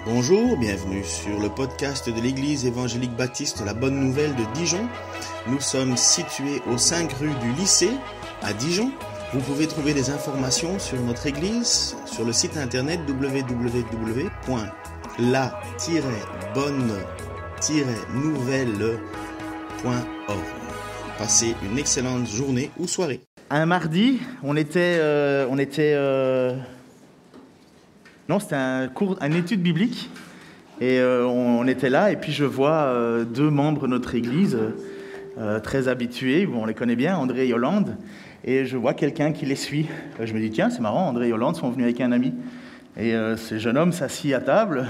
Bonjour, bienvenue sur le podcast de l'Église évangélique baptiste La Bonne Nouvelle de Dijon. Nous sommes situés aux 5 rues du lycée à Dijon. Vous pouvez trouver des informations sur notre église sur le site internet www.la-bonne-nouvelle.org. Passez une excellente journée ou soirée. Un mardi, non, c'était une étude biblique, et on était là, et puis je vois deux membres de notre église, très habitués, on les connaît bien, André et Yolande, et je vois quelqu'un qui les suit. Je me dis, tiens, c'est marrant, André et Yolande sont venus avec un ami. Et ce jeune homme s'assit à table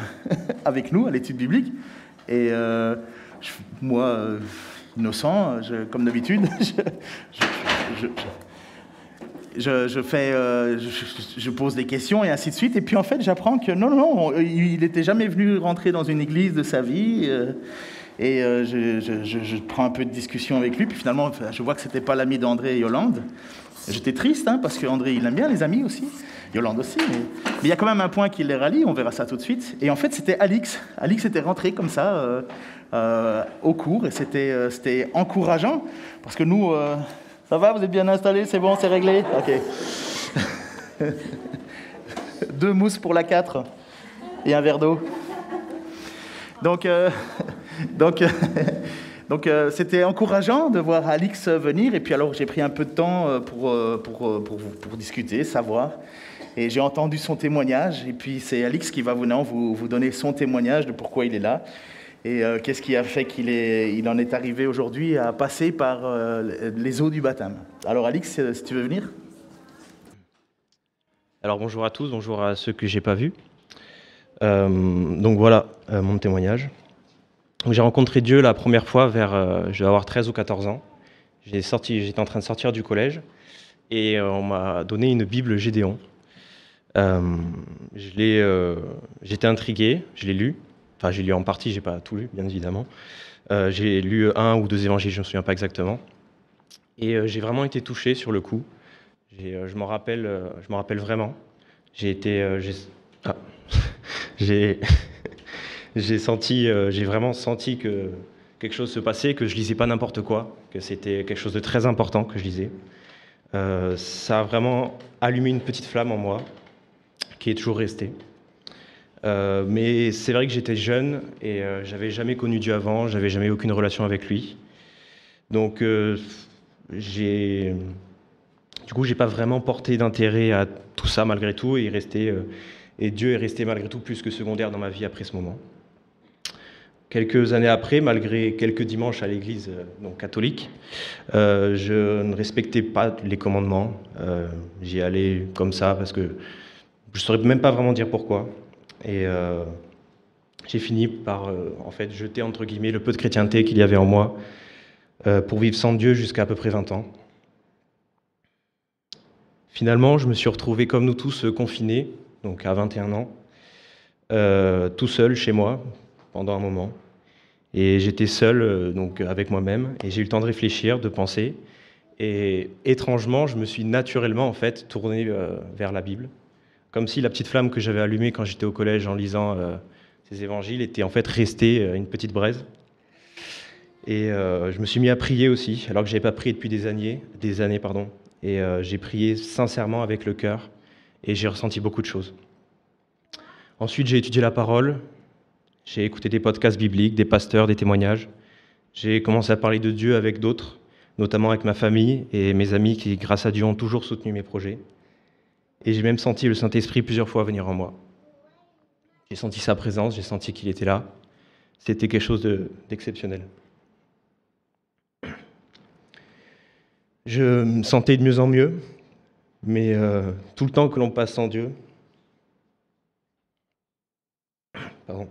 avec nous à l'étude biblique, et moi, innocent, comme d'habitude, je pose des questions et ainsi de suite. Et puis en fait, j'apprends que non, il n'était jamais venu rentrer dans une église de sa vie. Je prends un peu de discussion avec lui. Puis finalement, je vois que c'était pas l'ami d'André et Yolande. J'étais triste, parce que André, il aime bien les amis aussi. Yolande aussi. Mais il y a quand même un point qui les rallie. On verra ça tout de suite. Et en fait, c'était Alix. Alix était rentré comme ça au cours. Et c'était encourageant. Parce que nous... Ça va, vous êtes bien installés, c'est bon, c'est réglé? Ok. 2 mousses pour la 4 et un verre d'eau. Donc, c'était encourageant de voir Alix venir. Et puis alors, j'ai pris un peu de temps pour discuter, savoir. Et j'ai entendu son témoignage. Et puis, c'est Alix qui va vous donner son témoignage de pourquoi il est là. Et qu'est-ce qui a fait qu'il en est arrivé aujourd'hui à passer par les eaux du baptême. Alors Alix, si tu veux venir. Alors bonjour à tous, bonjour à ceux que j'ai pas vus. Donc voilà mon témoignage. J'ai rencontré Dieu la première fois je devais avoir 13 ou 14 ans. J'étais en train de sortir du collège et on m'a donné une Bible Gédéon. J'étais intrigué, je l'ai lu. Enfin, j'ai lu en partie, j'ai pas tout lu, bien évidemment. J'ai lu 1 ou 2 évangiles, je me souviens pas exactement. Et j'ai vraiment été touché sur le coup. Je m'en rappelle vraiment. J'ai vraiment senti que quelque chose se passait, que je lisais pas n'importe quoi, que c'était quelque chose de très important que je lisais. Ça a vraiment allumé une petite flamme en moi, qui est toujours restée. Mais c'est vrai que j'étais jeune et j'avais jamais connu Dieu avant, j'avais jamais aucune relation avec lui. Donc j'ai pas vraiment porté d'intérêt à tout ça malgré tout et Dieu est resté malgré tout plus que secondaire dans ma vie après ce moment. Quelques années après, malgré quelques dimanches à l'église catholique, je ne respectais pas les commandements. J'y allais comme ça parce que je saurais même pas vraiment dire pourquoi. Et j'ai fini par jeter entre guillemets le peu de chrétienté qu'il y avait en moi pour vivre sans Dieu jusqu'à à peu près 20 ans. Finalement, je me suis retrouvé comme nous tous confinés, donc à 21 ans, tout seul chez moi pendant un moment. Et j'étais seul avec moi-même et j'ai eu le temps de réfléchir, de penser. Et étrangement, je me suis naturellement tourné vers la Bible. Comme si la petite flamme que j'avais allumée quand j'étais au collège en lisant ces évangiles était restée une petite braise. Et je me suis mis à prier aussi, alors que je n'avais pas prié depuis des années. Et j'ai prié sincèrement avec le cœur et j'ai ressenti beaucoup de choses. Ensuite, j'ai étudié la parole, j'ai écouté des podcasts bibliques, des pasteurs, des témoignages. J'ai commencé à parler de Dieu avec d'autres, notamment avec ma famille et mes amis qui, grâce à Dieu, ont toujours soutenu mes projets. Et j'ai même senti le Saint-Esprit plusieurs fois venir en moi. J'ai senti sa présence, j'ai senti qu'il était là. C'était quelque chose d'exceptionnel. Je me sentais de mieux en mieux, mais tout le temps que l'on passe sans Dieu, à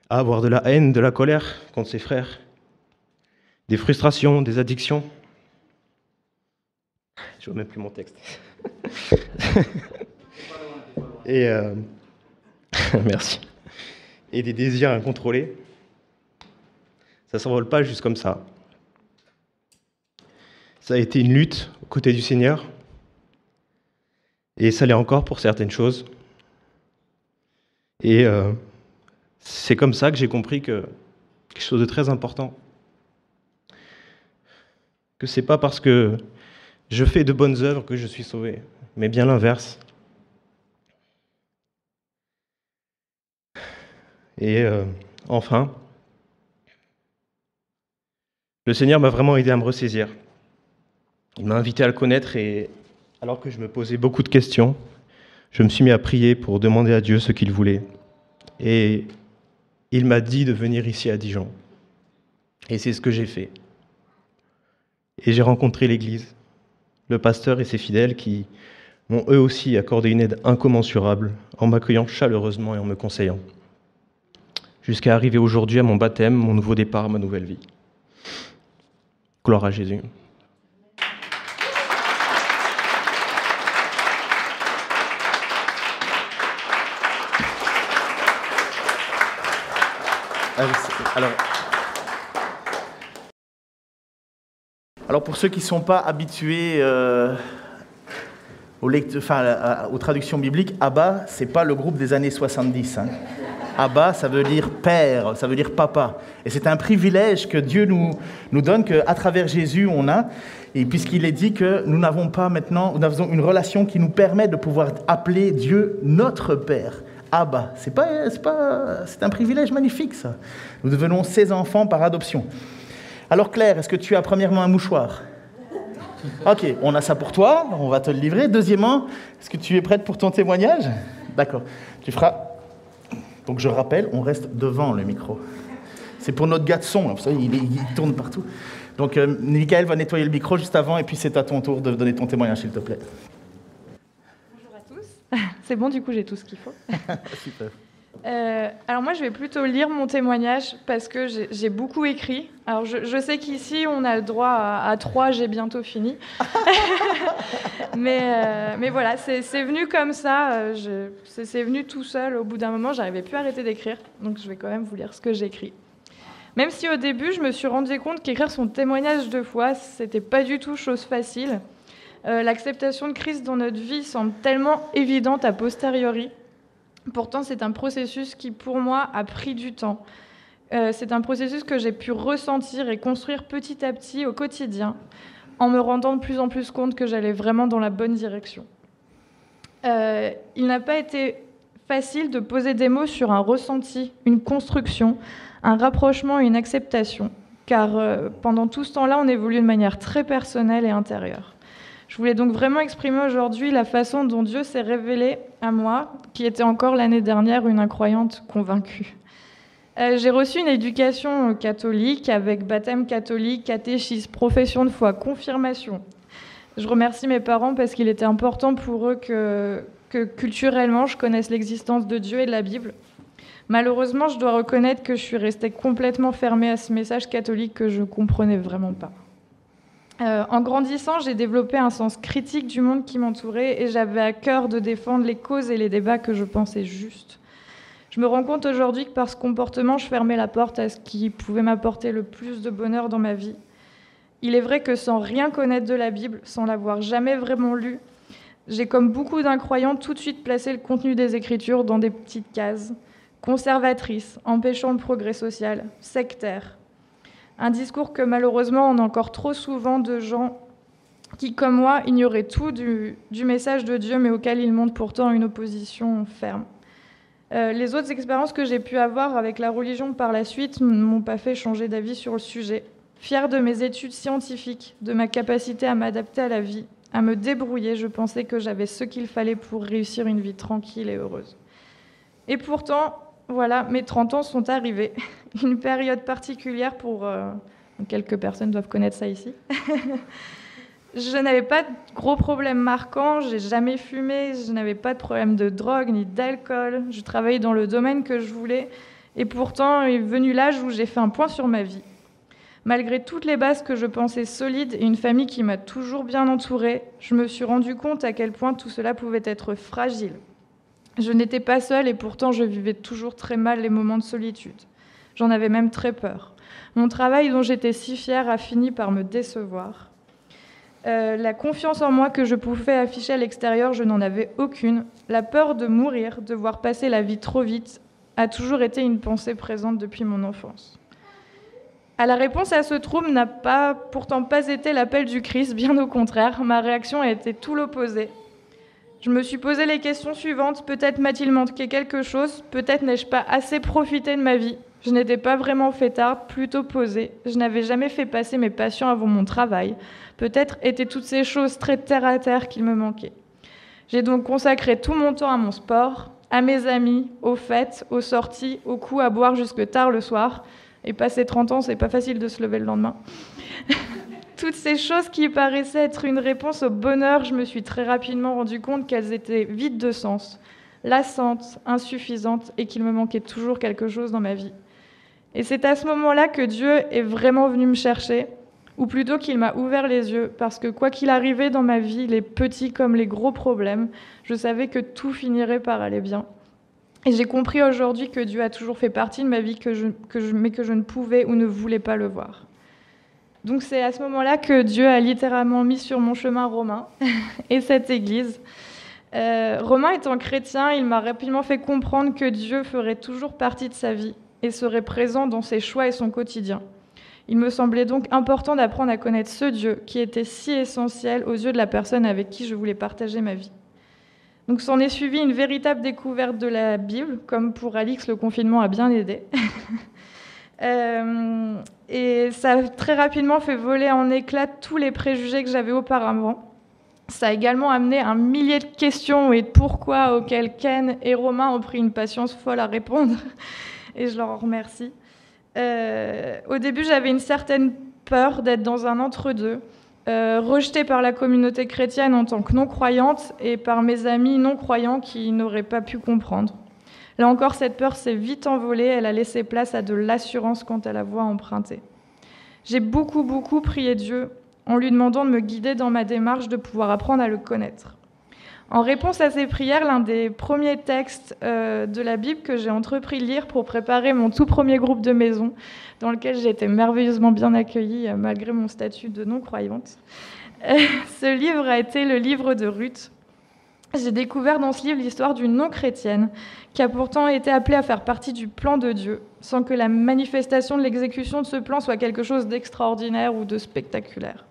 avoir de la haine, de la colère contre ses frères, des frustrations, des addictions. Je vois même plus mon texte. Et merci. Et des désirs incontrôlés. Ça ne s'envole pas juste comme ça. Ça a été une lutte aux côtés du Seigneur. Et ça l'est encore pour certaines choses. Et c'est comme ça que j'ai compris que quelque chose de très important, que c'est pas parce que je fais de bonnes œuvres que je suis sauvé, mais bien l'inverse. Et enfin, le Seigneur m'a vraiment aidé à me ressaisir. Il m'a invité à le connaître et alors que je me posais beaucoup de questions, je me suis mis à prier pour demander à Dieu ce qu'il voulait. Et il m'a dit de venir ici à Dijon. Et c'est ce que j'ai fait. Et j'ai rencontré l'Église, le pasteur et ses fidèles qui m'ont eux aussi accordé une aide incommensurable en m'accueillant chaleureusement et en me conseillant. Jusqu'à arriver aujourd'hui à mon baptême, mon nouveau départ, ma nouvelle vie. Gloire à Jésus. Alors pour ceux qui ne sont pas habitués aux traductions bibliques, Abba, ce n'est pas le groupe des années 70. Hein. Abba, ça veut dire père, ça veut dire papa. Et c'est un privilège que Dieu nous donne, qu'à travers Jésus, on a. Et puisqu'il est dit que nous n'avons une relation qui nous permet de pouvoir appeler Dieu notre Père. Abba, c'est un privilège magnifique, ça. Nous devenons ses enfants par adoption. Alors Claire, est-ce que tu as premièrement un mouchoir ? Ok, on a ça pour toi, on va te le livrer. Deuxièmement, est-ce que tu es prête pour ton témoignage ? D'accord, tu feras... Donc je rappelle, on reste devant le micro. C'est pour notre gars de son, vous savez, il tourne partout. Donc Michael va nettoyer le micro juste avant et puis c'est à ton tour de donner ton témoignage, s'il te plaît. Bonjour à tous. C'est bon, du coup, j'ai tout ce qu'il faut. Super. Alors moi, je vais plutôt lire mon témoignage parce que j'ai beaucoup écrit. Alors je sais qu'ici, on a le droit à 3, j'ai bientôt fini. mais voilà, c'est venu comme ça. C'est venu tout seul. Au bout d'un moment, j'arrivais plus à arrêter d'écrire. Donc je vais quand même vous lire ce que j'écris. Même si au début, je me suis rendu compte qu'écrire son témoignage de foi, c'était pas du tout chose facile. L'acceptation de Christ dans notre vie semble tellement évidente a posteriori. Pourtant, c'est un processus qui, pour moi, a pris du temps. C'est un processus que j'ai pu ressentir et construire petit à petit au quotidien, en me rendant de plus en plus compte que j'allais vraiment dans la bonne direction. Il n'a pas été facile de poser des mots sur un ressenti, une construction, un rapprochement et une acceptation, car pendant tout ce temps-là, on évolue de manière très personnelle et intérieure. Je voulais donc vraiment exprimer aujourd'hui la façon dont Dieu s'est révélé à moi, qui était encore l'année dernière une incroyante convaincue. J'ai reçu une éducation catholique avec baptême catholique, catéchisme, profession de foi, confirmation. Je remercie mes parents parce qu'il était important pour eux que culturellement je connaisse l'existence de Dieu et de la Bible. Malheureusement, je dois reconnaître que je suis restée complètement fermée à ce message catholique que je ne comprenais vraiment pas. En grandissant, j'ai développé un sens critique du monde qui m'entourait et j'avais à cœur de défendre les causes et les débats que je pensais justes. Je me rends compte aujourd'hui que par ce comportement, je fermais la porte à ce qui pouvait m'apporter le plus de bonheur dans ma vie. Il est vrai que sans rien connaître de la Bible, sans l'avoir jamais vraiment lue, j'ai, comme beaucoup d'incroyants, tout de suite placé le contenu des Écritures dans des petites cases, conservatrices, empêchant le progrès social, sectaires. Un discours que malheureusement on a encore trop souvent de gens qui, comme moi, ignoraient tout du message de Dieu, mais auquel ils montrent pourtant une opposition ferme. Les autres expériences que j'ai pu avoir avec la religion par la suite ne m'ont pas fait changer d'avis sur le sujet. Fière de mes études scientifiques, de ma capacité à m'adapter à la vie, à me débrouiller, je pensais que j'avais ce qu'il fallait pour réussir une vie tranquille et heureuse. Et pourtant, voilà, mes 30 ans sont arrivés. Une période particulière pour... quelques personnes doivent connaître ça ici. Je n'avais pas de gros problèmes marquants, j'ai jamais fumé, je n'avais pas de problème de drogue ni d'alcool. Je travaillais dans le domaine que je voulais. Et pourtant, est venu l'âge où j'ai fait un point sur ma vie. Malgré toutes les bases que je pensais solides et une famille qui m'a toujours bien entourée, je me suis rendu compte à quel point tout cela pouvait être fragile. Je n'étais pas seule et pourtant je vivais toujours très mal les moments de solitude. J'en avais même très peur. Mon travail dont j'étais si fière a fini par me décevoir. La confiance en moi que je pouvais afficher à l'extérieur, je n'en avais aucune. La peur de mourir, de voir passer la vie trop vite, a toujours été une pensée présente depuis mon enfance. À la réponse à ce trouble n'a pourtant pas été l'appel du Christ, bien au contraire, ma réaction a été tout l'opposé. Je me suis posé les questions suivantes, peut-être m'a-t-il manqué quelque chose, peut-être n'ai-je pas assez profité de ma vie. Je n'étais pas vraiment fêtarde, plutôt posée. Je n'avais jamais fait passer mes passions avant mon travail. Peut-être étaient toutes ces choses très terre-à-terre qu'il me manquait. J'ai donc consacré tout mon temps à mon sport, à mes amis, aux fêtes, aux sorties, aux coups à boire jusque tard le soir. Et passé 30 ans, c'est pas facile de se lever le lendemain. Toutes ces choses qui paraissaient être une réponse au bonheur, je me suis très rapidement rendu compte qu'elles étaient vides de sens, lassantes, insuffisantes et qu'il me manquait toujours quelque chose dans ma vie. Et c'est à ce moment-là que Dieu est vraiment venu me chercher, ou plutôt qu'il m'a ouvert les yeux, parce que quoi qu'il arrivait dans ma vie, les petits comme les gros problèmes, je savais que tout finirait par aller bien. Et j'ai compris aujourd'hui que Dieu a toujours fait partie de ma vie, mais que je ne pouvais ou ne voulais pas le voir. Donc c'est à ce moment-là que Dieu a littéralement mis sur mon chemin Romain et cette église. Romain étant chrétien, il m'a rapidement fait comprendre que Dieu ferait toujours partie de sa vie et serait présent dans ses choix et son quotidien. Il me semblait donc important d'apprendre à connaître ce Dieu qui était si essentiel aux yeux de la personne avec qui je voulais partager ma vie. Donc s'en est suivi une véritable découverte de la Bible, comme pour Alix, le confinement a bien aidé. Et ça a très rapidement fait voler en éclats tous les préjugés que j'avais auparavant. Ça a également amené un millier de questions et de pourquoi auxquelles Ken et Romain ont pris une patience folle à répondre. Et je leur en remercie. Au début, j'avais une certaine peur d'être dans un entre-deux, rejetée par la communauté chrétienne en tant que non-croyante et par mes amis non-croyants qui n'auraient pas pu comprendre. Là encore, cette peur s'est vite envolée, elle a laissé place à de l'assurance quant à la voie empruntée. J'ai beaucoup prié Dieu en lui demandant de me guider dans ma démarche de pouvoir apprendre à le connaître. En réponse à ces prières, l'un des premiers textes de la Bible que j'ai entrepris de lire pour préparer mon tout premier groupe de maison, dans lequel j'ai été merveilleusement bien accueillie malgré mon statut de non-croyante. Ce livre a été le livre de Ruth. J'ai découvert dans ce livre l'histoire d'une non-chrétienne qui a pourtant été appelée à faire partie du plan de Dieu, sans que la manifestation de l'exécution de ce plan soit quelque chose d'extraordinaire ou de spectaculaire.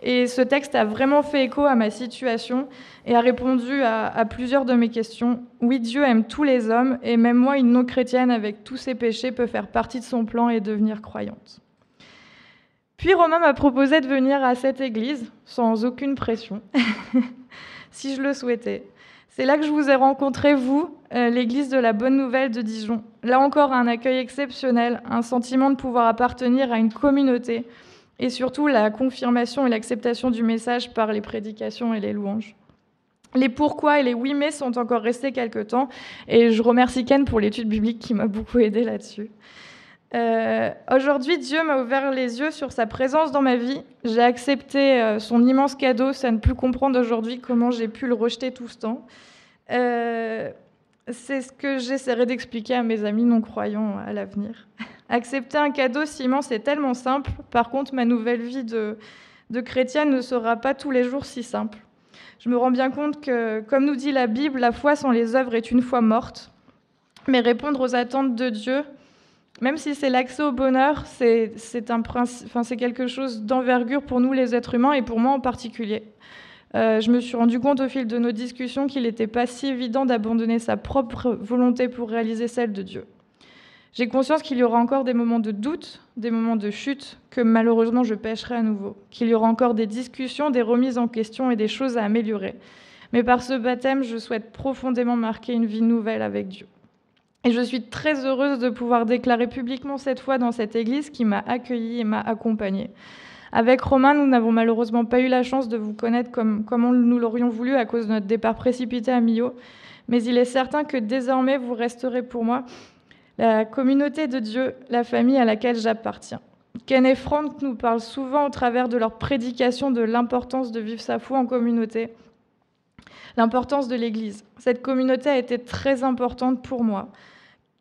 Et ce texte a vraiment fait écho à ma situation et a répondu à plusieurs de mes questions. Oui, Dieu aime tous les hommes, et même moi, une non-chrétienne avec tous ses péchés, peut faire partie de son plan et devenir croyante. Puis Romain m'a proposé de venir à cette église, sans aucune pression, si je le souhaitais. C'est là que je vous ai rencontré, vous, l'église de la Bonne Nouvelle de Dijon. Là encore, un accueil exceptionnel, un sentiment de pouvoir appartenir à une communauté, et surtout la confirmation et l'acceptation du message par les prédications et les louanges. Les pourquoi et les oui mais sont encore restés quelque temps, et je remercie Ken pour l'étude biblique qui m'a beaucoup aidée là-dessus. Aujourd'hui, Dieu m'a ouvert les yeux sur sa présence dans ma vie. J'ai accepté son immense cadeau, c'est à ne plus comprendre aujourd'hui comment j'ai pu le rejeter tout ce temps. C'est ce que j'essaierai d'expliquer à mes amis non-croyants à l'avenir. Accepter un cadeau si immense est tellement simple. Par contre, ma nouvelle vie de chrétienne ne sera pas tous les jours si simple. Je me rends bien compte que, comme nous dit la Bible, la foi sans les œuvres est une foi morte. Mais répondre aux attentes de Dieu, même si c'est l'accès au bonheur, c'est quelque chose d'envergure pour nous les êtres humains et pour moi en particulier. Je me suis rendu compte au fil de nos discussions qu'il n'était pas si évident d'abandonner sa propre volonté pour réaliser celle de Dieu. J'ai conscience qu'il y aura encore des moments de doute, des moments de chute, que malheureusement je pêcherai à nouveau, qu'il y aura encore des discussions, des remises en question et des choses à améliorer. Mais par ce baptême, je souhaite profondément marquer une vie nouvelle avec Dieu. Et je suis très heureuse de pouvoir déclarer publiquement cette foi dans cette église qui m'a accueillie et m'a accompagnée. Avec Romain, nous n'avons malheureusement pas eu la chance de vous connaître comme nous l'aurions voulu à cause de notre départ précipité à Millau, mais il est certain que désormais vous resterez pour moi la communauté de Dieu, la famille à laquelle j'appartiens. Ken et Franck nous parlent souvent au travers de leur prédication de l'importance de vivre sa foi en communauté, l'importance de l'Église. Cette communauté a été très importante pour moi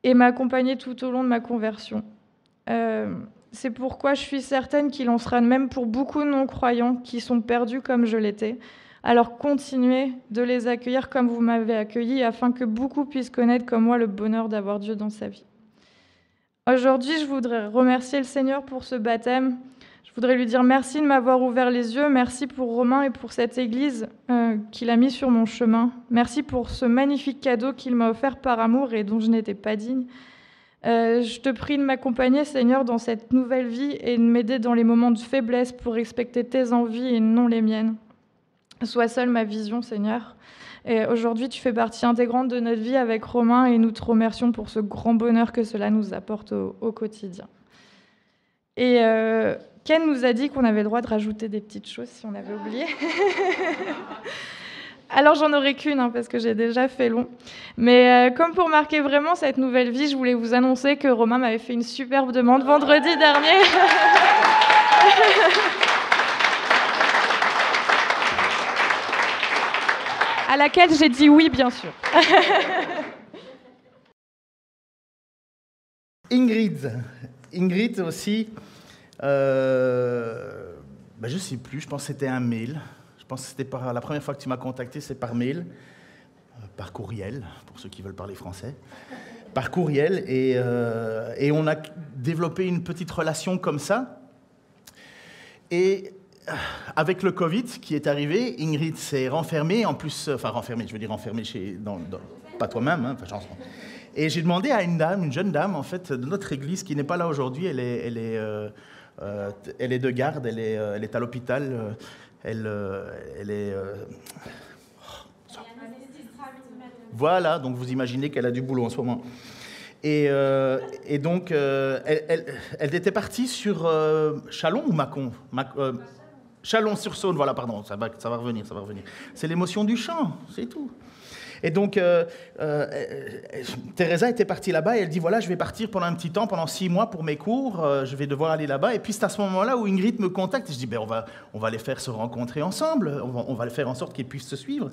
et m'a accompagnée tout au long de ma conversion. C'est pourquoi je suis certaine qu'il en sera de même pour beaucoup de non-croyants qui sont perdus comme je l'étais, Alors continuez de les accueillir comme vous m'avez accueilli, afin que beaucoup puissent connaître comme moi le bonheur d'avoir Dieu dans sa vie. Aujourd'hui, je voudrais remercier le Seigneur pour ce baptême. Je voudrais lui dire merci de m'avoir ouvert les yeux, merci pour Romain et pour cette église qu'il a mis sur mon chemin. Merci pour ce magnifique cadeau qu'il m'a offert par amour et dont je n'étais pas digne. Je te prie de m'accompagner, Seigneur, dans cette nouvelle vie et de m'aider dans les moments de faiblesse pour respecter tes envies et non les miennes. Sois seule ma vision, Seigneur. Et aujourd'hui, tu fais partie intégrante de notre vie avec Romain et nous te remercions pour ce grand bonheur que cela nous apporte au quotidien. Et Ken nous a dit qu'on avait le droit de rajouter des petites choses si on avait oublié. Alors j'en aurai qu'une, parce que j'ai déjà fait long. Mais comme pour marquer vraiment cette nouvelle vie, je voulais vous annoncer que Romain m'avait fait une superbe demande vendredi dernier. À laquelle j'ai dit oui, bien sûr. Ingrid aussi, je ne sais plus, je pense que c'était un mail. Je pense que c'était la première fois que tu m'as contacté, c'est par mail, par courriel, pour ceux qui veulent parler français. Par courriel, et on a développé une petite relation comme ça. Et avec le Covid qui est arrivé, Ingrid s'est renfermée, en plus, renfermée pas toi-même, et j'ai demandé à une jeune dame, en fait, de notre église, qui n'est pas là aujourd'hui, elle est de garde, elle est à l'hôpital, voilà, donc vous imaginez qu'elle a du boulot en ce moment. Et donc, elle était partie sur Châlons ou Mâcon Chalon-sur-Saône, voilà, pardon, ça va revenir. C'est l'émotion du chant, c'est tout. Et donc, Teresa était partie là-bas et elle dit, voilà, je vais partir pendant un petit temps, pendant 6 mois pour mes cours, je vais devoir aller là-bas. Et puis c'est à ce moment-là où Ingrid me contacte et je dis, on va les faire se rencontrer ensemble, on va le faire en sorte qu'ils puissent se suivre.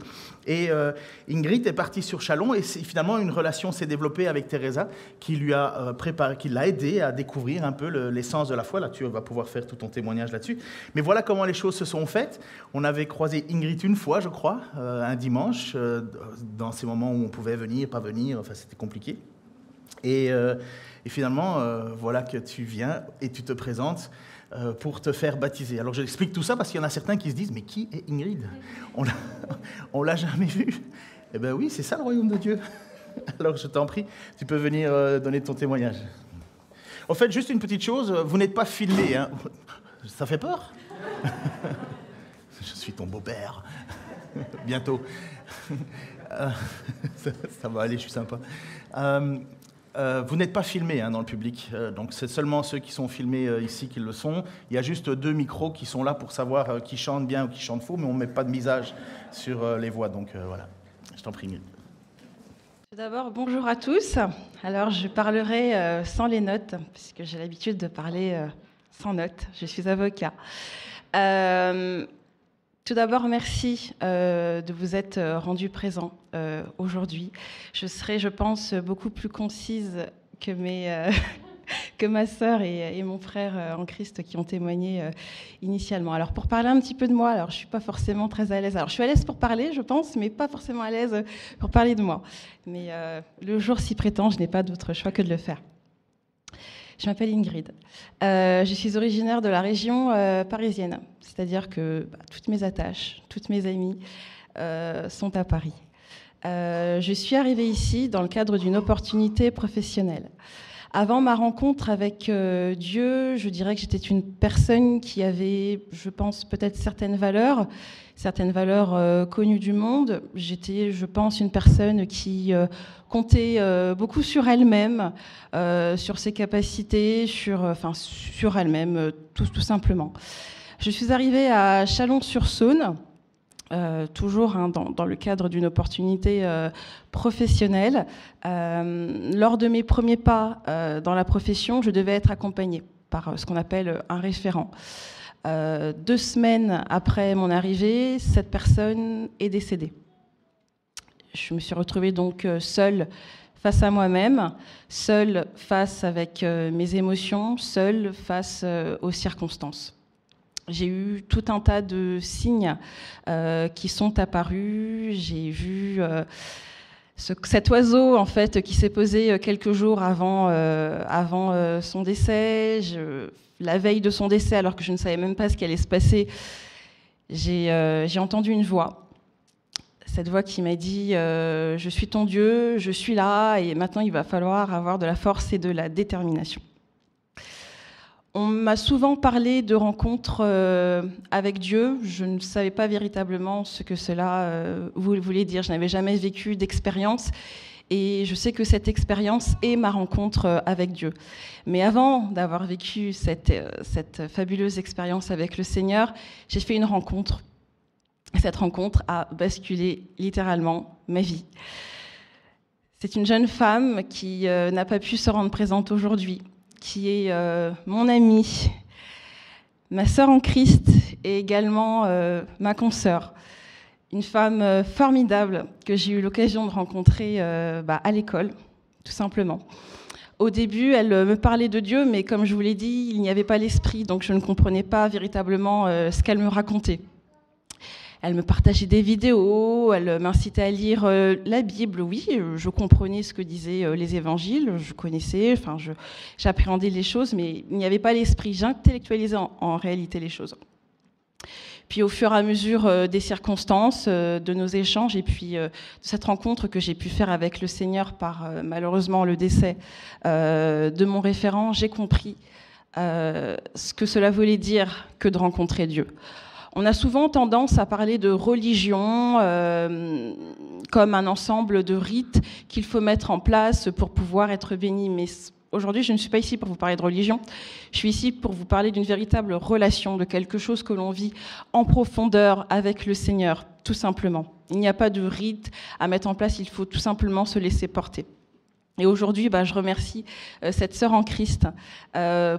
Et Ingrid est partie sur Châlons et finalement une relation s'est développée avec Teresa qui lui a qui l'a aidé à découvrir un peu l'essence de la foi. Là, tu vas pouvoir faire tout ton témoignage là-dessus. Mais voilà comment les choses se sont faites. On avait croisé Ingrid une fois, je crois, un dimanche, dans ces moments où on pouvait venir, pas venir, enfin c'était compliqué. Et finalement, voilà que tu viens et tu te présentes pour te faire baptiser. Alors j'explique tout ça parce qu'il y en a certains qui se disent, mais qui est Ingrid ? On l'a jamais vue. Eh bien oui, c'est ça le royaume de Dieu. Alors je t'en prie, tu peux venir donner ton témoignage. En fait, juste une petite chose, vous n'êtes pas filmé, hein. Ça fait peur ? Je suis ton beau-père. Bientôt. Ça va aller, je suis sympa. Vous n'êtes pas filmé dans le public, donc c'est seulement ceux qui sont filmés ici qui le sont. Il y a juste 2 micros qui sont là pour savoir qui chante bien ou qui chante faux, mais on ne met pas de visage sur les voix, donc voilà. Je t'en prie. Tout d'abord, bonjour à tous. Alors, je parlerai sans les notes, puisque j'ai l'habitude de parler sans notes. Je suis avocat. Tout d'abord, merci de vous être rendu présent aujourd'hui. Je serai, je pense, beaucoup plus concise que ma sœur et mon frère en Christ qui ont témoigné initialement. Alors, pour parler un petit peu de moi, alors je ne suis pas forcément très à l'aise. Alors, je suis à l'aise pour parler, je pense, mais pas forcément à l'aise pour parler de moi. Mais le jour s'y prétend, je n'ai pas d'autre choix que de le faire. Je m'appelle Ingrid. Je suis originaire de la région parisienne, c'est-à-dire que toutes mes attaches, toutes mes amies sont à Paris. Je suis arrivée ici dans le cadre d'une opportunité professionnelle. Avant ma rencontre avec Dieu, je dirais que j'étais une personne qui avait, je pense, peut-être certaines valeurs connues du monde. J'étais, je pense, une personne qui comptait beaucoup sur elle-même, sur ses capacités, sur elle-même, tout simplement. Je suis arrivée à Chalon-sur-Saône, toujours dans le cadre d'une opportunité professionnelle. Lors de mes premiers pas dans la profession, je devais être accompagnée par ce qu'on appelle un référent. 2 semaines après mon arrivée, cette personne est décédée. Je me suis retrouvée donc seule face à moi-même, seule face avec mes émotions, seule face aux circonstances. j'ai eu tout un tas de signes qui sont apparus. J'ai vu cet oiseau en fait qui s'est posé quelques jours avant son décès. La veille de son décès, alors que je ne savais même pas ce qui allait se passer, j'ai entendu une voix. Cette voix qui m'a dit je suis ton Dieu, je suis là, et maintenant il va falloir avoir de la force et de la détermination. On m'a souvent parlé de rencontres avec Dieu. Je ne savais pas véritablement ce que cela voulait dire. Je n'avais jamais vécu d'expérience. Et je sais que cette expérience est ma rencontre avec Dieu. Mais avant d'avoir vécu cette fabuleuse expérience avec le Seigneur, j'ai fait une rencontre. Cette rencontre a basculé littéralement ma vie. C'est une jeune femme qui n'a pas pu se rendre présente aujourd'hui, qui est mon amie, ma sœur en Christ et également ma consoeur. Une femme formidable que j'ai eu l'occasion de rencontrer à l'école, tout simplement. Au début, elle me parlait de Dieu, mais comme je vous l'ai dit, il n'y avait pas l'esprit, donc je ne comprenais pas véritablement ce qu'elle me racontait. Elle me partageait des vidéos, elle m'incitait à lire la Bible. Oui, je comprenais ce que disaient les évangiles, je connaissais, j'appréhendais les choses, mais il n'y avait pas l'esprit. J'intellectualisais en réalité les choses. Puis au fur et à mesure des circonstances, de nos échanges, et puis de cette rencontre que j'ai pu faire avec le Seigneur par malheureusement le décès de mon référent, j'ai compris ce que cela voulait dire que de rencontrer Dieu. On a souvent tendance à parler de religion comme un ensemble de rites qu'il faut mettre en place pour pouvoir être béni. Mais aujourd'hui, je ne suis pas ici pour vous parler de religion. Je suis ici pour vous parler d'une véritable relation, de quelque chose que l'on vit en profondeur avec le Seigneur, tout simplement. Il n'y a pas de rite à mettre en place, il faut tout simplement se laisser porter. Et aujourd'hui, je remercie cette sœur en Christ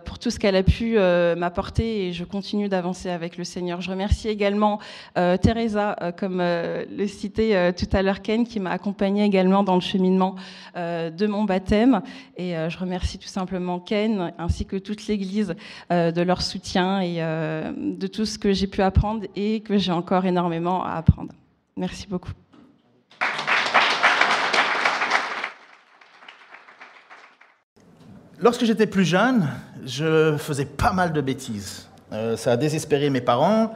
pour tout ce qu'elle a pu m'apporter, et je continue d'avancer avec le Seigneur. Je remercie également Teresa, comme le citait tout à l'heure Ken, qui m'a accompagnée également dans le cheminement de mon baptême. Et je remercie tout simplement Ken, ainsi que toute l'Église, de leur soutien et de tout ce que j'ai pu apprendre et que j'ai encore énormément à apprendre. Merci beaucoup. Lorsque j'étais plus jeune, je faisais pas mal de bêtises. Ça a désespéré mes parents,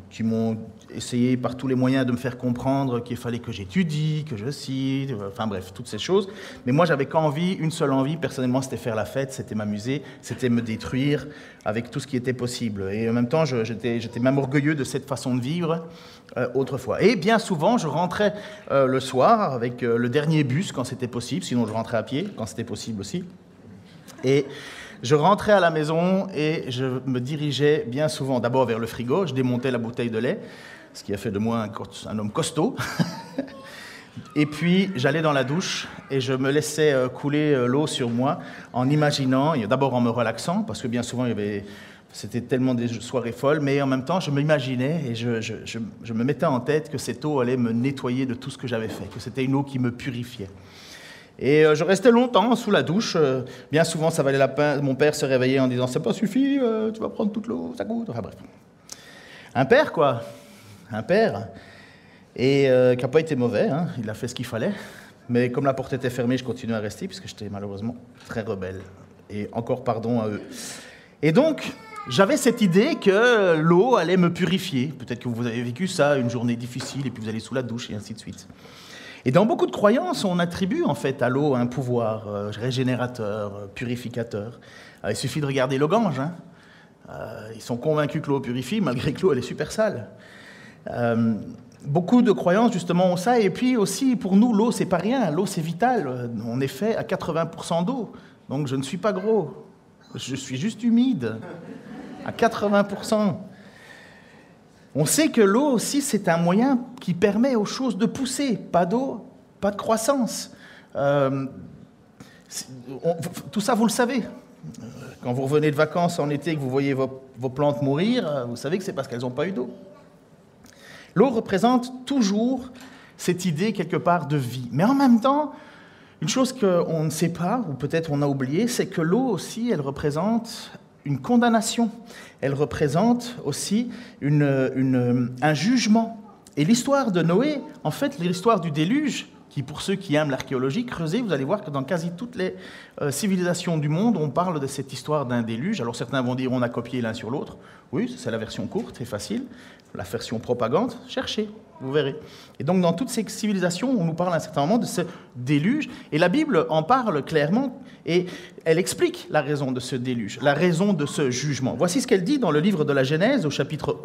qui m'ont essayé par tous les moyens de me faire comprendre qu'il fallait que j'étudie, que je cite, enfin bref, toutes ces choses. Mais moi, j'avais qu'envie, une seule envie, personnellement, c'était faire la fête, c'était m'amuser, c'était me détruire avec tout ce qui était possible. Et en même temps, j'étais même orgueilleux de cette façon de vivre autrefois. Et bien souvent, je rentrais le soir avec le dernier bus quand c'était possible, sinon je rentrais à pied quand c'était possible aussi. Et je rentrais à la maison et je me dirigeais bien souvent d'abord vers le frigo, je démontais la bouteille de lait, ce qui a fait de moi un homme costaud. Et puis j'allais dans la douche et je me laissais couler l'eau sur moi en imaginant, d'abord en me relaxant, parce que bien souvent c'était tellement des soirées folles, mais en même temps je m'imaginais et je me mettais en tête que cette eau allait me nettoyer de tout ce que j'avais fait, que c'était une eau qui me purifiait. Et je restais longtemps sous la douche. Bien souvent, ça valait la peine. Mon père se réveillait en disant « C'est pas suffi, tu vas prendre toute l'eau, ça coûte. » Enfin bref. Un père, quoi. Un père. Et qui n'a pas été mauvais, hein. Il a fait ce qu'il fallait. Mais comme la porte était fermée, je continuais à rester, puisque j'étais malheureusement très rebelle. Et encore pardon à eux. Et donc, j'avais cette idée que l'eau allait me purifier. Peut-être que vous avez vécu ça, une journée difficile, et puis vous allez sous la douche, et ainsi de suite. Et dans beaucoup de croyances, on attribue en fait à l'eau un pouvoir régénérateur, purificateur. Il suffit de regarder le Gange. Hein. Ils sont convaincus que l'eau purifie, malgré que l'eau elle est super sale. Beaucoup de croyances justement ont ça. Et puis aussi, pour nous, l'eau c'est pas rien. L'eau c'est vital. On est fait à 80% d'eau. Donc je ne suis pas gros. Je suis juste humide. À 80%. On sait que l'eau aussi, c'est un moyen qui permet aux choses de pousser. Pas d'eau, pas de croissance. Tout ça, vous le savez. Quand vous revenez de vacances en été et que vous voyez vos plantes mourir, vous savez que c'est parce qu'elles n'ont pas eu d'eau. L'eau représente toujours cette idée, quelque part, de vie. Mais en même temps, une chose qu'on ne sait pas, ou peut-être on a oublié, c'est que l'eau aussi, elle représente une condamnation. Elle représente aussi un jugement. Et l'histoire de Noé, en fait, l'histoire du déluge, qui pour ceux qui aiment l'archéologie, creusez, vous allez voir que dans quasi toutes les civilisations du monde, on parle de cette histoire d'un déluge. Alors certains vont dire on a copié l'un sur l'autre. Oui, c'est la version courte et facile. La version propagande, cherchez, vous verrez. Et donc dans toutes ces civilisations, on nous parle à un certain moment de ce déluge. Et la Bible en parle clairement et elle explique la raison de ce déluge, la raison de ce jugement. Voici ce qu'elle dit dans le livre de la Genèse, au chapitre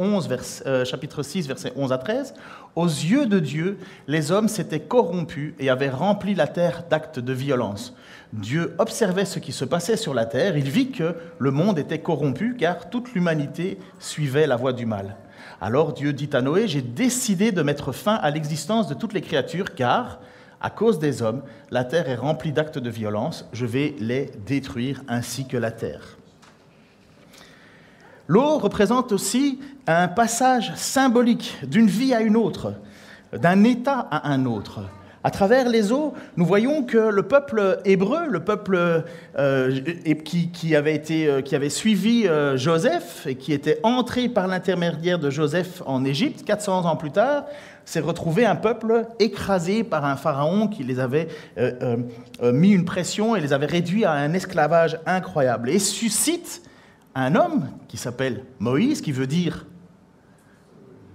6, versets 11 à 13. « Aux yeux de Dieu, les hommes s'étaient corrompus et avaient rempli la terre d'actes de violence. Dieu observait ce qui se passait sur la terre. Il vit que le monde était corrompu car toute l'humanité suivait la voie du mal. Alors Dieu dit à Noé, « J'ai décidé de mettre fin à l'existence de toutes les créatures car, à cause des hommes, la terre est remplie d'actes de violence. Je vais les détruire ainsi que la terre. » L'eau représente aussi un passage symbolique d'une vie à une autre, d'un état à un autre. À travers les eaux, nous voyons que le peuple hébreu, le peuple qui avait suivi Joseph et qui était entré par l'intermédiaire de Joseph en Égypte, 400 ans plus tard, s'est retrouvé un peuple écrasé par un pharaon qui les avait mis une pression et les avait réduits à un esclavage incroyable. Et suscite un homme qui s'appelle Moïse, qui veut dire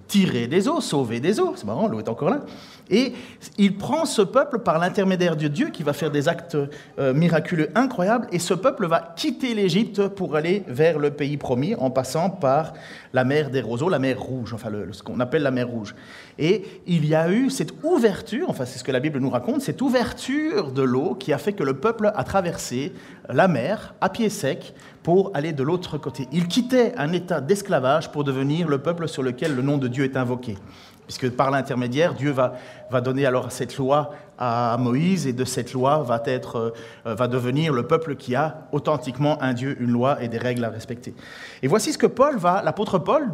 tirer des eaux, sauver des eaux. C'est marrant, l'eau est encore là. Et il prend ce peuple par l'intermédiaire de Dieu qui va faire des actes miraculeux incroyables. Et ce peuple va quitter l'Égypte pour aller vers le pays promis en passant par la mer des roseaux, la mer Rouge, enfin ce qu'on appelle la mer Rouge. Et il y a eu cette ouverture, enfin c'est ce que la Bible nous raconte, cette ouverture de l'eau qui a fait que le peuple a traversé la mer à pied sec pour aller de l'autre côté. Il quittait un état d'esclavage pour devenir le peuple sur lequel le nom de Dieu est invoqué. Puisque par l'intermédiaire, Dieu va donner alors cette loi à Moïse, et de cette loi va devenir le peuple qui a authentiquement un Dieu, une loi et des règles à respecter. Et voici ce que l'apôtre Paul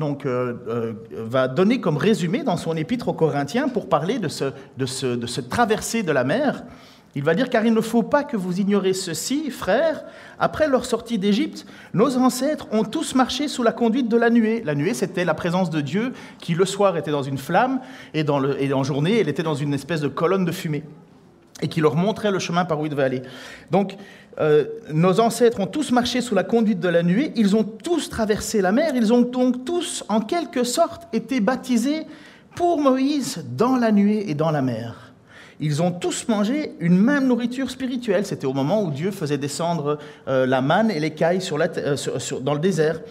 va donner comme résumé dans son épître aux Corinthiens pour parler de ce traversée de la mer. Il va dire « Car il ne faut pas que vous ignorez ceci, frères, après leur sortie d'Égypte, nos ancêtres ont tous marché sous la conduite de la nuée. » La nuée, c'était la présence de Dieu qui, le soir, était dans une flamme et en journée, elle était dans une espèce de colonne de fumée et qui leur montrait le chemin par où ils devaient aller. Donc, nos ancêtres ont tous marché sous la conduite de la nuée, ils ont tous traversé la mer, ils ont donc tous, en quelque sorte, été baptisés pour Moïse dans la nuée et dans la mer. Ils ont tous mangé une même nourriture spirituelle. C'était au moment où Dieu faisait descendre la manne et l'écaille dans le désert.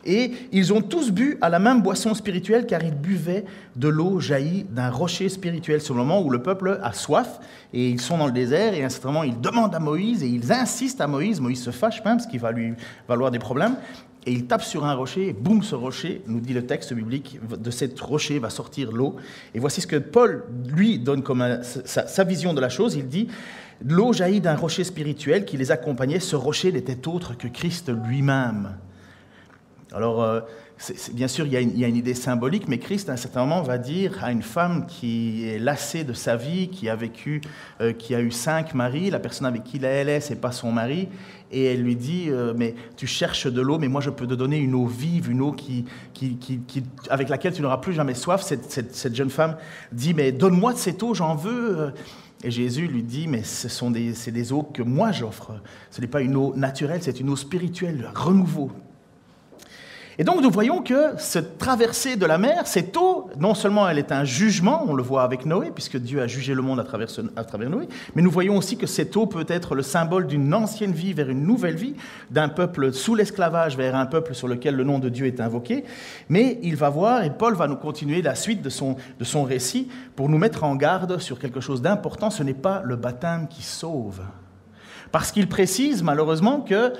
Et ils ont tous bu à la même boisson spirituelle car ils buvaient de l'eau jaillie d'un rocher spirituel. C'est au moment où le peuple a soif et ils sont dans le désert et à un certain moment ils demandent à Moïse et ils insistent à Moïse. Moïse se fâche même, ce qui va lui valoir des problèmes. Et il tape sur un rocher, et boum, ce rocher, nous dit le texte biblique, de cet rocher va sortir l'eau. Et voici ce que Paul, lui, donne comme sa vision de la chose. Il dit, l'eau jaillit d'un rocher spirituel qui les accompagnait. Ce rocher n'était autre que Christ lui-même. Alors, bien sûr, il y a une idée symbolique, mais Christ, à un certain moment, va dire à une femme qui est lassée de sa vie, qui a eu 5 maris, la personne avec qui elle est, c'est pas son mari, et elle lui dit mais tu cherches de l'eau, mais moi je peux te donner une eau vive, une eau avec laquelle tu n'auras plus jamais soif. Cette jeune femme dit mais donne-moi de cette eau, j'en veux. Et Jésus lui dit mais c'est des eaux que moi j'offre. Ce n'est pas une eau naturelle, c'est une eau spirituelle, renouveau. Et donc nous voyons que cette traversée de la mer, cette eau, non seulement elle est un jugement, on le voit avec Noé, puisque Dieu a jugé le monde à travers Noé, mais nous voyons aussi que cette eau peut être le symbole d'une ancienne vie vers une nouvelle vie, d'un peuple sous l'esclavage vers un peuple sur lequel le nom de Dieu est invoqué. Mais il va voir, et Paul va nous continuer la suite de son récit, pour nous mettre en garde sur quelque chose d'important, ce n'est pas le baptême qui sauve. Parce qu'il précise malheureusement que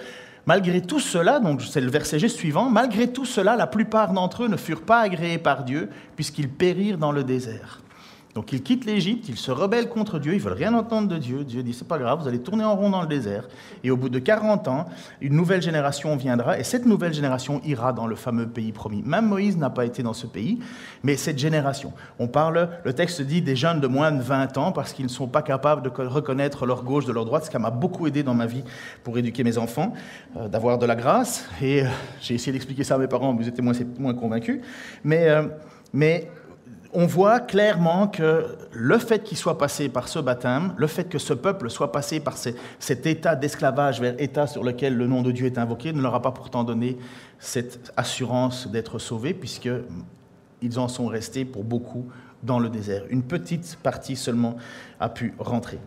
malgré tout cela, donc c'est le verset juste suivant, malgré tout cela, la plupart d'entre eux ne furent pas agréés par Dieu, puisqu'ils périrent dans le désert. Donc ils quittent l'Égypte, ils se rebellent contre Dieu, ils ne veulent rien entendre de Dieu. Dieu dit, c'est pas grave, vous allez tourner en rond dans le désert. Et au bout de 40 ans, une nouvelle génération viendra, et cette nouvelle génération ira dans le fameux pays promis. Même Moïse n'a pas été dans ce pays, mais cette génération. Le texte dit des jeunes de moins de 20 ans, parce qu'ils ne sont pas capables de reconnaître leur gauche de leur droite, ce qui m'a beaucoup aidé dans ma vie pour éduquer mes enfants, d'avoir de la grâce. Et j'ai essayé d'expliquer ça à mes parents, mais ils étaient moins convaincus. Mais on voit clairement que le fait qu'il soit passé par ce baptême, le fait que ce peuple soit passé par cet état d'esclavage vers état sur lequel le nom de Dieu est invoqué, ne leur a pas pourtant donné cette assurance d'être sauvés, puisqu'ils en sont restés pour beaucoup dans le désert. Une petite partie seulement a pu rentrer.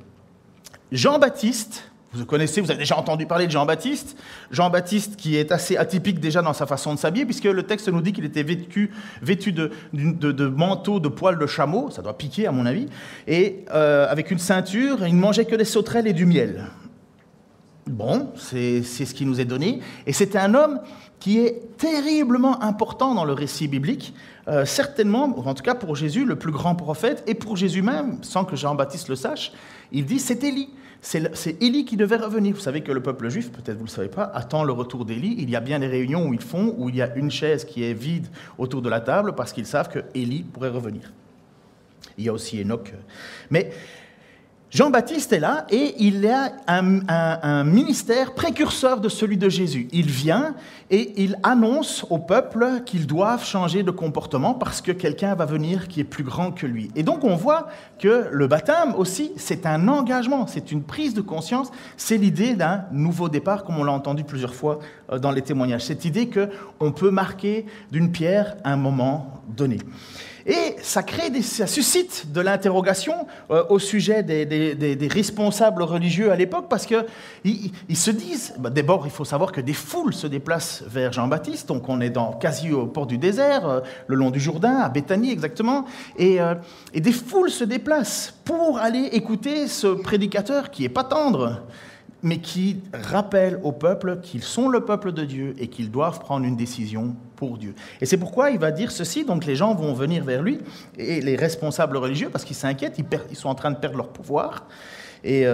Jean-Baptiste, vous connaissez, vous avez déjà entendu parler de Jean-Baptiste. Jean-Baptiste qui est assez atypique déjà dans sa façon de s'habiller, puisque le texte nous dit qu'il était vêtu de manteau de poils de chameau, ça doit piquer à mon avis, et avec une ceinture, il ne mangeait que des sauterelles et du miel. Bon, c'est ce qui nous est donné. Et c'est un homme qui est terriblement important dans le récit biblique, certainement, en tout cas pour Jésus, le plus grand prophète, et pour Jésus même, sans que Jean-Baptiste le sache, il dit c'est Élie. C'est Élie qui devait revenir. Vous savez que le peuple juif, peut-être vous ne le savez pas, attend le retour d'Élie. Il y a bien des réunions où il y a une chaise qui est vide autour de la table parce qu'ils savent que Élie pourrait revenir. Il y a aussi Enoch. Mais Jean-Baptiste est là et il a un ministère précurseur de celui de Jésus. Il vient et il annonce au peuple qu'ils doivent changer de comportement parce que quelqu'un va venir qui est plus grand que lui. Et donc on voit que le baptême aussi, c'est un engagement, c'est une prise de conscience, c'est l'idée d'un nouveau départ, comme on l'a entendu plusieurs fois dans les témoignages. Cette idée qu'on peut marquer d'une pierre un moment donné. Et ça suscite de l'interrogation au sujet des responsables religieux à l'époque, parce qu'ils se disent, d'abord il faut savoir que des foules se déplacent vers Jean-Baptiste, donc on est quasi au port du désert, le long du Jourdain, à Béthanie exactement, et des foules se déplacent pour aller écouter ce prédicateur qui n'est pas tendre, mais qui rappelle au peuple qu'ils sont le peuple de Dieu et qu'ils doivent prendre une décision pour Dieu. Et c'est pourquoi il va dire ceci, donc les gens vont venir vers lui, et les responsables religieux, parce qu'ils s'inquiètent, ils sont en train de perdre leur pouvoir. Et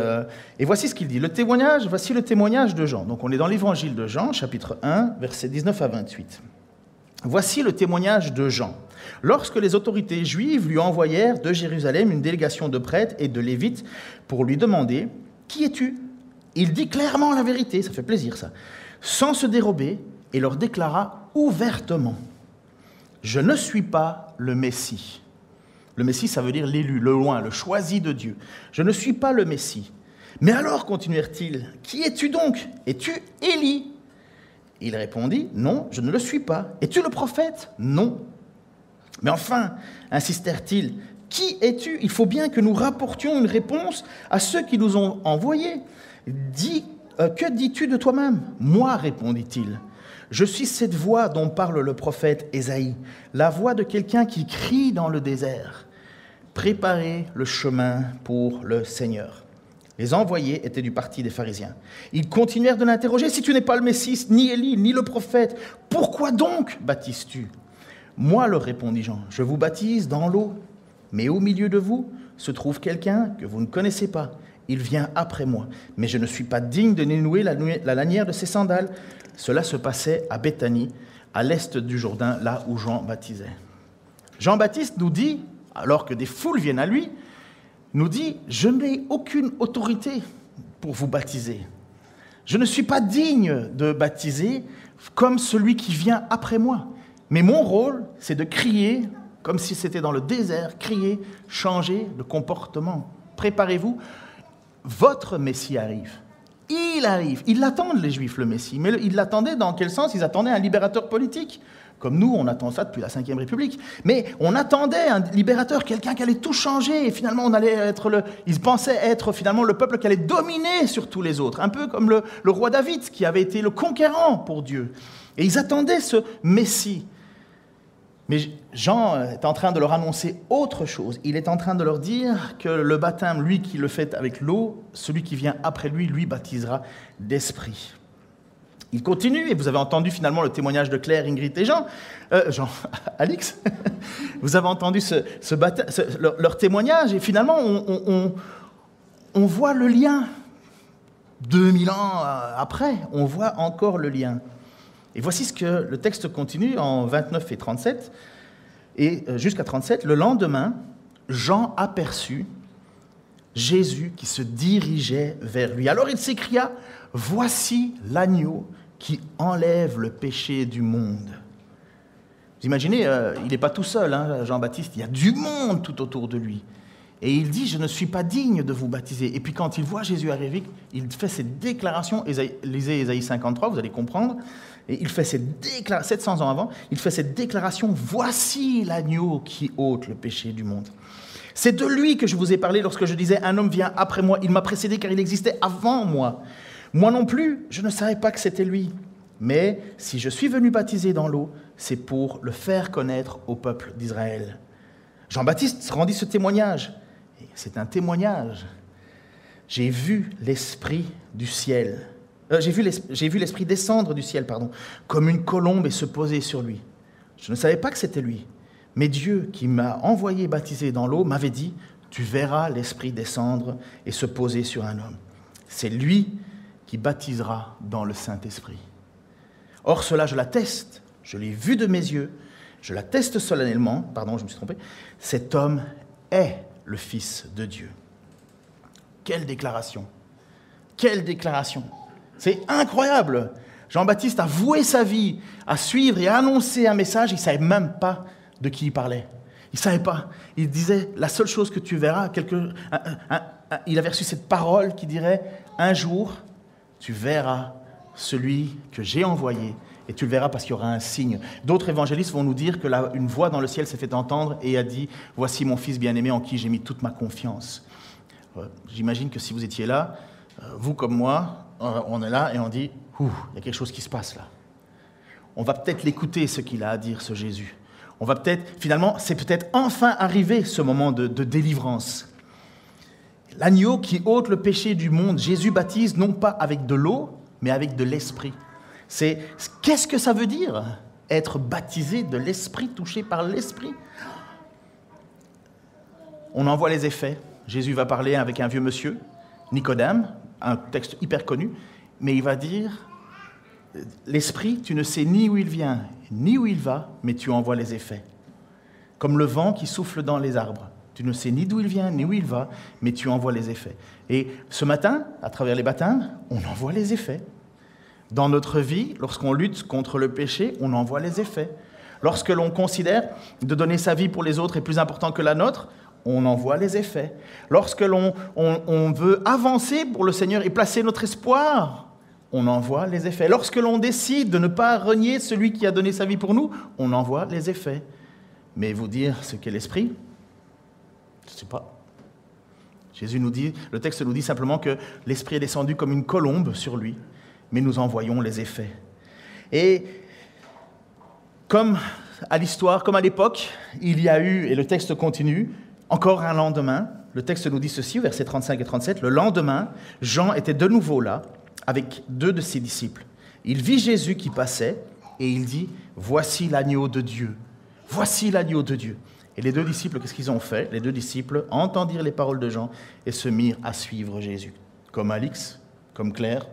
voici ce qu'il dit. Voici le témoignage de Jean. Donc on est dans l'évangile de Jean, chapitre 1, versets 19 à 28. Voici le témoignage de Jean. Lorsque les autorités juives lui envoyèrent de Jérusalem une délégation de prêtres et de lévites pour lui demander « Qui es-tu » Il dit clairement la vérité, ça fait plaisir ça, sans se dérober, et leur déclara ouvertement « Je ne suis pas le Messie ». Le Messie, ça veut dire l'élu, le loin, le choisi de Dieu. « Je ne suis pas le Messie. » Mais alors, continuèrent-ils, « Qui es-tu donc? Es-tu Élie ?» Il répondit « Non, je ne le suis pas. Es-tu le prophète? Non. » Mais enfin, insistèrent-ils, « Qui es-tu? Il faut bien que nous rapportions une réponse à ceux qui nous ont envoyés. » Que dis-tu de toi-même? Moi, répondit-il. Je suis cette voix dont parle le prophète Ésaïe, la voix de quelqu'un qui crie dans le désert. Préparez le chemin pour le Seigneur. Les envoyés étaient du parti des pharisiens. Ils continuèrent de l'interroger. Si tu n'es pas le Messie, ni Élie, ni le prophète, pourquoi donc baptises-tu? Moi, leur répondit Jean, je vous baptise dans l'eau, mais au milieu de vous se trouve quelqu'un que vous ne connaissez pas. Il vient après moi, mais je ne suis pas digne de dénouer la lanière de ses sandales. Cela se passait à Béthanie, à l'est du Jourdain, là où Jean baptisait. Jean-Baptiste nous dit, alors que des foules viennent à lui, nous dit « Je n'ai aucune autorité pour vous baptiser. Je ne suis pas digne de baptiser comme celui qui vient après moi. Mais mon rôle, c'est de crier, comme si c'était dans le désert, crier, changer de comportement. Préparez-vous. Votre Messie arrive. Il arrive. Ils l'attendent, les Juifs, le Messie. Mais ils l'attendaient dans quel sens? Ils attendaient un libérateur politique. Comme nous, on attend ça depuis la Ve République. Mais on attendait un libérateur, quelqu'un qui allait tout changer. Et finalement, ils pensaient être finalement le peuple qui allait dominer sur tous les autres. Un peu comme le roi David, qui avait été le conquérant pour Dieu. Et ils attendaient ce Messie. Mais Jean est en train de leur annoncer autre chose. Il est en train de leur dire que le baptême, lui qui le fait avec l'eau, celui qui vient après lui, lui baptisera d'esprit. Il continue, et vous avez entendu finalement le témoignage de Claire, Ingrid et Alix. Vous avez entendu leur témoignage, et finalement, on voit le lien. 2000 ans après, on voit encore le lien. Et voici ce que le texte continue en 29 et 37, et jusqu'à 37. Le lendemain, Jean aperçut Jésus qui se dirigeait vers lui. Alors il s'écria, « Voici l'agneau qui enlève le péché du monde. » Vous imaginez, il n'est pas tout seul, hein, Jean-Baptiste, il y a du monde tout autour de lui. Et il dit, « Je ne suis pas digne de vous baptiser. » Et puis quand il voit Jésus arriver, il fait cette déclaration, lisez Ésaïe 53, vous allez comprendre, et il fait cette déclaration, 700 ans avant, il fait cette déclaration, « Voici l'agneau qui ôte le péché du monde. » C'est de lui que je vous ai parlé lorsque je disais, « Un homme vient après moi, il m'a précédé car il existait avant moi. » Moi non plus, je ne savais pas que c'était lui. Mais si je suis venu baptiser dans l'eau, c'est pour le faire connaître au peuple d'Israël. Jean-Baptiste rendit ce témoignage. Et c'est un témoignage. J'ai vu l'Esprit du ciel. J'ai vu l'Esprit descendre du ciel, comme une colombe et se poser sur lui. Je ne savais pas que c'était lui. Mais Dieu, qui m'a envoyé baptiser dans l'eau, m'avait dit, « Tu verras l'Esprit descendre et se poser sur un homme. C'est lui qui baptisera dans le Saint-Esprit. » Or, cela, je l'atteste, je l'ai vu de mes yeux, je l'atteste solennellement, je me suis trompé, cet homme est le Fils de Dieu. Quelle déclaration! Quelle déclaration! C'est incroyable! Jean-Baptiste a voué sa vie à suivre et à annoncer un message, il ne savait même pas de qui il parlait. Il ne savait pas. Il disait, la seule chose que tu verras, il avait reçu cette parole qui dirait, un jour, tu verras celui que j'ai envoyé, et tu le verras parce qu'il y aura un signe. D'autres évangélistes vont nous dire qu'une voix dans le ciel s'est fait entendre et a dit, « Voici mon fils bien-aimé en qui j'ai mis toute ma confiance. » J'imagine que si vous étiez là, vous comme moi, on est là et on dit, « Ouh, il y a quelque chose qui se passe là. » On va peut-être l'écouter, ce qu'il a à dire, ce Jésus. On va finalement, c'est peut-être enfin arrivé ce moment de délivrance. L'agneau qui ôte le péché du monde, Jésus baptise non pas avec de l'eau, mais avec de l'Esprit. Qu'est-ce que ça veut dire, être baptisé de l'Esprit, touché par l'Esprit? On en voit les effets. Jésus va parler avec un vieux monsieur, Nicodème, un texte hyper connu, mais il va dire, l'Esprit, tu ne sais ni où il vient, ni où il va, mais tu en vois les effets. Comme le vent qui souffle dans les arbres. Tu ne sais ni d'où il vient, ni où il va, mais tu en vois les effets. Et ce matin, à travers les baptêmes, on en voit les effets. Dans notre vie, lorsqu'on lutte contre le péché, on en voit les effets. Lorsque l'on considère de donner sa vie pour les autres est plus important que la nôtre, on en voit les effets. Lorsque l'on veut avancer pour le Seigneur et placer notre espoir, on en voit les effets. Lorsque l'on décide de ne pas renier celui qui a donné sa vie pour nous, on en voit les effets. Mais vous dire ce qu'est l'Esprit, je ne sais pas. Jésus nous dit, le texte nous dit simplement que l'Esprit est descendu comme une colombe sur lui, mais nous en voyons les effets. Et comme à l'histoire, comme à l'époque, il y a eu, et le texte continue, encore un lendemain, le texte nous dit ceci, versets 35 et 37, le lendemain, Jean était de nouveau là, avec 2 de ses disciples. Il vit Jésus qui passait, et il dit, « Voici l'agneau de Dieu. Voici l'agneau de Dieu. » Et les 2 disciples, qu'est-ce qu'ils ont fait? Les 2 disciples entendirent les paroles de Jean et se mirent à suivre Jésus. Comme Alix, comme Claire,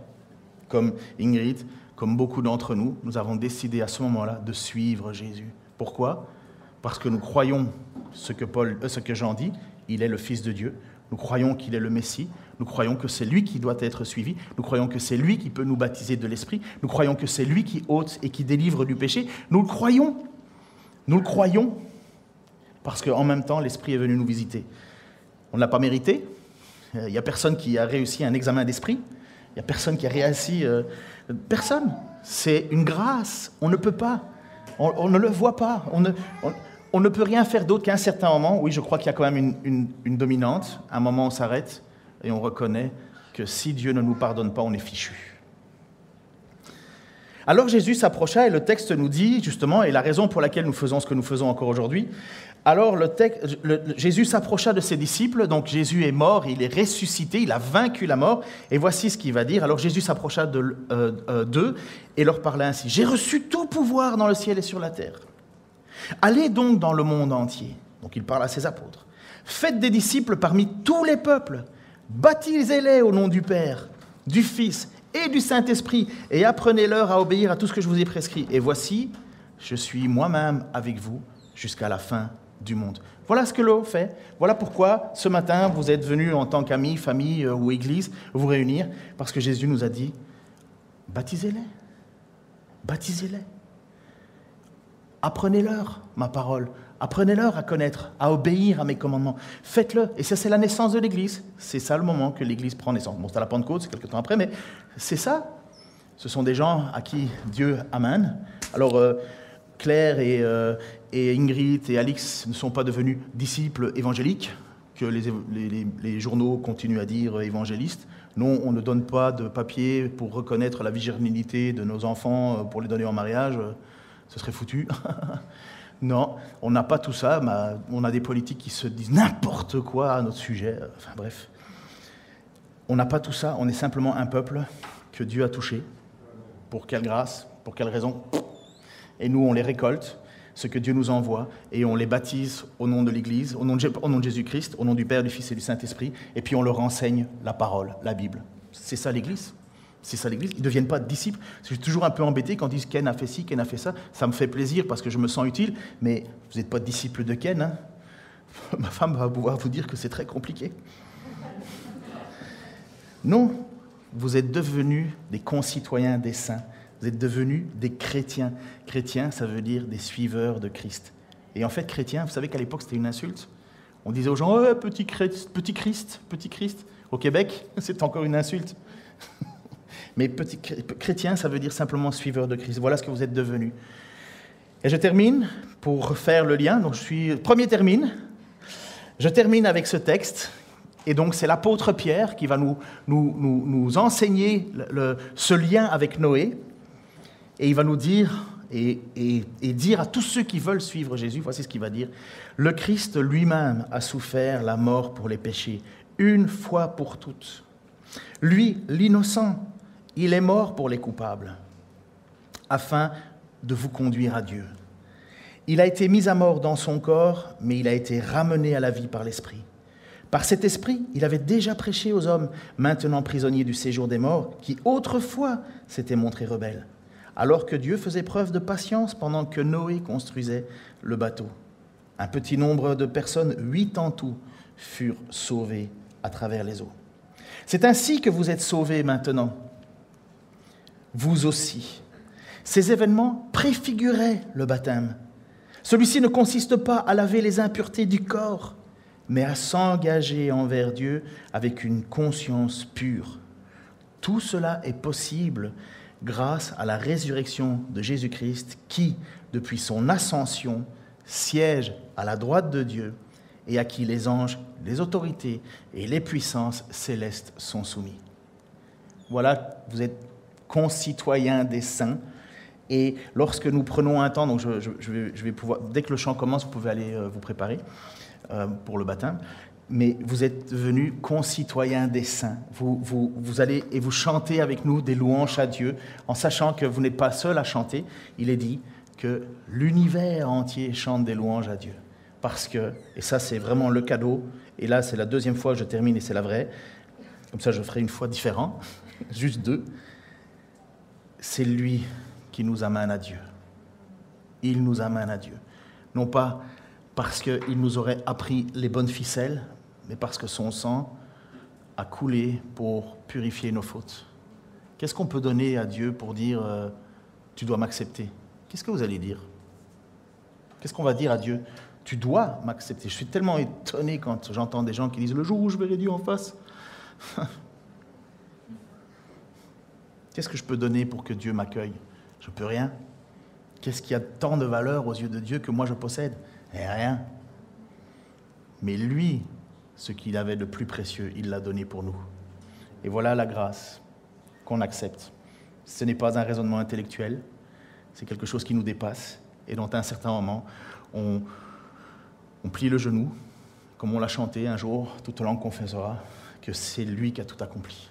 comme Ingrid, comme beaucoup d'entre nous, nous avons décidé à ce moment-là de suivre Jésus. Pourquoi? Parce que nous croyons ce que Jean dit, il est le Fils de Dieu. Nous croyons qu'il est le Messie. Nous croyons que c'est lui qui doit être suivi. Nous croyons que c'est lui qui peut nous baptiser de l'Esprit. Nous croyons que c'est lui qui ôte et qui délivre du péché. Nous le croyons. Nous le croyons. Parce qu'en même temps, l'Esprit est venu nous visiter. On ne l'a pas mérité. Il n'y a personne qui a réussi un examen d'esprit. Il n'y a personne qui a réussi... personne. C'est une grâce. On ne peut pas. On ne le voit pas. On ne peut rien faire d'autre qu'à un certain moment. Oui, je crois qu'il y a quand même une dominante. À un moment, on s'arrête et on reconnaît que si Dieu ne nous pardonne pas, on est fichu. Alors Jésus s'approcha et le texte nous dit justement, et la raison pour laquelle nous faisons ce que nous faisons encore aujourd'hui, alors Jésus s'approcha de ses disciples, donc Jésus est mort, il est ressuscité, il a vaincu la mort, et voici ce qu'il va dire. Alors Jésus s'approcha d'eux et leur parla ainsi: « J'ai reçu tout pouvoir dans le ciel et sur la terre. Allez donc dans le monde entier. » Donc il parle à ses apôtres. « Faites des disciples parmi tous les peuples, baptisez-les au nom du Père, du Fils et du Saint-Esprit, et apprenez-leur à obéir à tout ce que je vous ai prescrit. Et voici, je suis moi-même avec vous jusqu'à la fin du monde. » Voilà ce que l'eau fait. Voilà pourquoi ce matin, vous êtes venus en tant qu'amis, famille ou église vous réunir, parce que Jésus nous a dit, baptisez-les. Baptisez-les. Apprenez-leur ma parole. Apprenez-leur à connaître, à obéir à mes commandements. Faites-le. Et ça, c'est la naissance de l'Église. C'est ça le moment que l'Église prend naissance. Bon, c'est à la Pentecôte, c'est quelques temps après, mais c'est ça. Ce sont des gens à qui Dieu amène. Alors, Claire et Ingrid et Alix ne sont pas devenus disciples évangéliques, que les journaux continuent à dire évangélistes. Non, on ne donne pas de papier pour reconnaître la virginité de nos enfants, pour les donner en mariage. Ce serait foutu. Non, on n'a pas tout ça. On a des politiques qui se disent n'importe quoi à notre sujet. Enfin bref. On n'a pas tout ça. On est simplement un peuple que Dieu a touché. Pour quelle grâce? Pour quelle raison? Et nous, on les récolte, ce que Dieu nous envoie, et on les baptise au nom de l'Église, au nom de Jésus-Christ, au nom du Père, du Fils et du Saint-Esprit, et puis on leur enseigne la parole, la Bible. C'est ça l'Église. C'est ça l'Église. Ils ne deviennent pas disciples. Je suis toujours un peu embêté quand ils disent Ken a fait ci, Ken a fait ça. Ça me fait plaisir parce que je me sens utile, mais vous n'êtes pas disciple de Ken. Hein. Ma femme va pouvoir vous dire que c'est très compliqué. Non, vous êtes devenus des concitoyens des saints. Vous êtes devenus des chrétiens. Chrétiens, ça veut dire des suiveurs de Christ. Et en fait, chrétien, vous savez qu'à l'époque, c'était une insulte. On disait aux gens oh, petit Christ, petit Christ. Au Québec, c'est encore une insulte. Mais petit chrétien, ça veut dire simplement suiveur de Christ. Voilà ce que vous êtes devenus. Et je termine pour faire le lien. Donc Je termine avec ce texte. Et donc c'est l'apôtre Pierre qui va nous enseigner ce lien avec Noé. Et il va nous dire et dire à tous ceux qui veulent suivre Jésus, voici ce qu'il va dire. Le Christ lui-même a souffert la mort pour les péchés, une fois pour toutes. Lui, l'innocent, il est mort pour les coupables, afin de vous conduire à Dieu. Il a été mis à mort dans son corps, mais il a été ramené à la vie par l'Esprit. Par cet Esprit, il avait déjà prêché aux hommes, maintenant prisonniers du séjour des morts, qui autrefois s'étaient montrés rebelles, alors que Dieu faisait preuve de patience pendant que Noé construisait le bateau. Un petit nombre de personnes, 8 en tout, furent sauvées à travers les eaux. C'est ainsi que vous êtes sauvés maintenant. Vous aussi. Ces événements préfiguraient le baptême. Celui-ci ne consiste pas à laver les impuretés du corps, mais à s'engager envers Dieu avec une conscience pure. Tout cela est possible grâce à la résurrection de Jésus-Christ qui, depuis son ascension, siège à la droite de Dieu et à qui les anges, les autorités et les puissances célestes sont soumis. Voilà, vous êtes concitoyens des saints. Et lorsque nous prenons un temps, donc je vais pouvoir, dès que le chant commence, vous pouvez aller vous préparer pour le baptême, mais vous êtes devenus concitoyens des saints. Vous allez et vous chantez avec nous des louanges à Dieu, en sachant que vous n'êtes pas seul à chanter. Il est dit que l'univers entier chante des louanges à Dieu. Parce que, et ça c'est vraiment le cadeau, et là c'est la deuxième fois que je termine et c'est la vraie, comme ça je ferai une fois différent, juste 2, c'est lui qui nous amène à Dieu. Il nous amène à Dieu. Non pas parce qu'il nous aurait appris les bonnes ficelles, mais parce que son sang a coulé pour purifier nos fautes. Qu'est-ce qu'on peut donner à Dieu pour dire « tu dois m'accepter » ? Qu'est-ce que vous allez dire ? Qu'est-ce qu'on va dire à Dieu ? « Tu dois m'accepter ». Je suis tellement étonné quand j'entends des gens qui disent « le jour où je verrai Dieu en face ». Qu'est-ce que je peux donner pour que Dieu m'accueille ? Je ne peux rien. Qu'est-ce qui a tant de valeur aux yeux de Dieu que moi je possède ? Rien. Mais lui, ce qu'il avait de plus précieux, il l'a donné pour nous. Et voilà la grâce qu'on accepte. ce n'est pas un raisonnement intellectuel, c'est quelque chose qui nous dépasse et dont à un certain moment, on plie le genou, comme on l'a chanté un jour, toute langue confessera que c'est lui qui a tout accompli.